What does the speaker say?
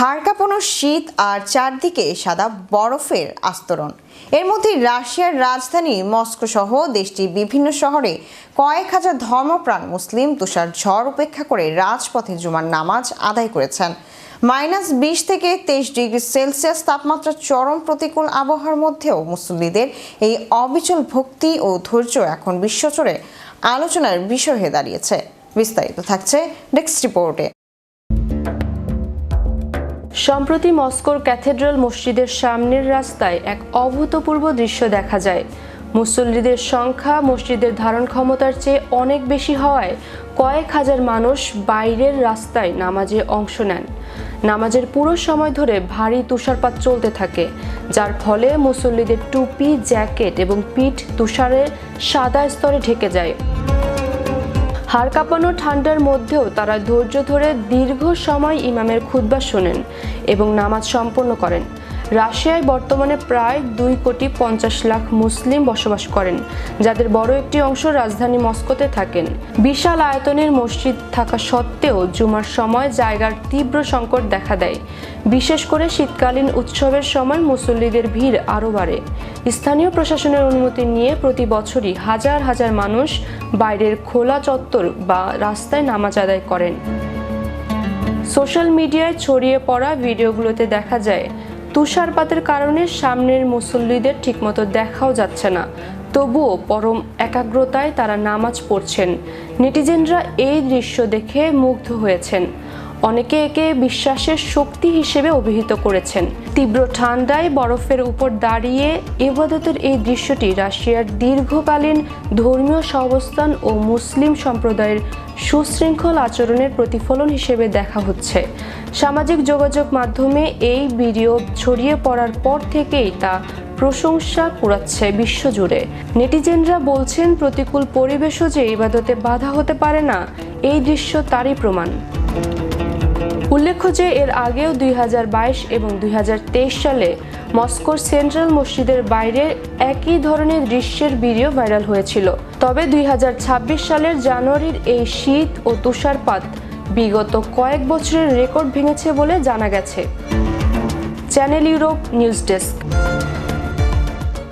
হাড় কাঁপানো শীত আর চারদিকে সাদা বরফের আস্তরণ। এর মধ্যে রাশিয়ার রাজধানী মস্কো সহ দেশটির বিভিন্ন শহরে কয়েক হাজার ধর্মপ্রাণ মুসলিম তুষার ঝড় উপেক্ষা করে রাজপথে জুমার নামাজ আদায় করেছেন। -20 থেকে 23 ডিগ্রি সেলসিয়াস তাপমাত্রা চরম প্রতিকূল আবহাওয়ার মধ্যেও মুসল্লিদের এই অবিচল ভক্তি ও ধৈর্য এখন বিশ্বজুড়ে আলোচনার বিষয় হয়ে দাঁড়িয়েছে। বিস্তারিত থাকছে ডেস্ক রিপোর্টে। সম্প্রতি মস্কোর ক্যাথেড্রাল মসজিদের সামনের রাস্তায় এক অভূতপূর্ব দৃশ্য দেখা যায়। মুসল্লিদের সংখ্যা মসজিদের ধারণ ক্ষমতার চেয়ে অনেক বেশি হওয়ায় কয়েক হাজার মানুষ বাইরের রাস্তায় নামাজে অংশ নেন। নামাজের পুরো সময় ধরে ভারী তুষারপাত চলতে থাকে, যার ফলে মুসল্লিদের টুপি, জ্যাকেট এবং পিঠ তুষারের সাদা স্তরে ঢেকে যায়। হাড় কাঁপানো ঠান্ডার মধ্যেও তারা ধৈর্য ধরে দীর্ঘ সময় ইমামের খুতবা শোনেন এবং নামাজ সম্পন্ন করেন। রাশিয়ায় বর্তমানে প্রায় 2,50,00,000 মুসলিম বসবাস করেন, যাদের বড় একটি অংশ রাজধানী মস্কোতে থাকেন। বিশাল আয়তনের মসজিদ থাকা সত্ত্বেও জুমার সময় জায়গার তীব্র সংকট দেখা দেয়। বিশেষ করে শীতকালীন উৎসবের সময় মুসল্লিদের ভিড় আরও বাড়ে। স্থানীয় প্রশাসনের অনুমতি নিয়ে প্রতি বছরই হাজার হাজার মানুষ বাইরের খোলা চত্বর বা রাস্তায় নামাজ আদায় করেন। সোশ্যাল মিডিয়ায় ছড়িয়ে পড়া ভিডিওগুলোতে দেখা যায় তুষারপাতের কারণে সামনের মুসল্লিদের ঠিকমতো দেখাও যাচ্ছে না, তবুও পরম একাগ্রতায় তারা নামাজ পড়ছেন। নেটিজেনরা এই দৃশ্য দেখে মুগ্ধ হয়েছেন। অনেকে একে বিশ্বাসের শক্তি হিসেবে অভিহিত করেছেন। তীব্র ঠান্ডায় বরফের উপর দাঁড়িয়ে ইবাদতের এই দৃশ্যটি রাশিয়ার দীর্ঘকালীন ধর্মীয় সহাবস্থান ও মুসলিম সম্প্রদায়ের সুশৃঙ্খল আচরণের প্রতিফলন হিসেবে দেখা হচ্ছে। সামাজিক যোগাযোগ মাধ্যমে এই ভিডিও ছড়িয়ে পড়ার পর থেকেই তা প্রশংসা কুড়াচ্ছে বিশ্বজুড়ে। নেটিজেনরা বলছেন, প্রতিকূল পরিবেশও যে ইবাদতে বাধা হতে পারে না, এই দৃশ্য তারই প্রমাণ। উল্লেখ্য যে এর আগেও 2022 এবং 2023 সালে মস্কোর সেন্ট্রাল মসজিদের বাইরে একই ধরনের দৃশ্যের ভিডিও ভাইরাল হয়েছিল। তবে 2026 সালের জানুয়ারির এই শীত ও তুষারপাত বিগত কয়েক বছরের রেকর্ড ভেঙেছে বলে জানা গেছে। Channel Europe news desk.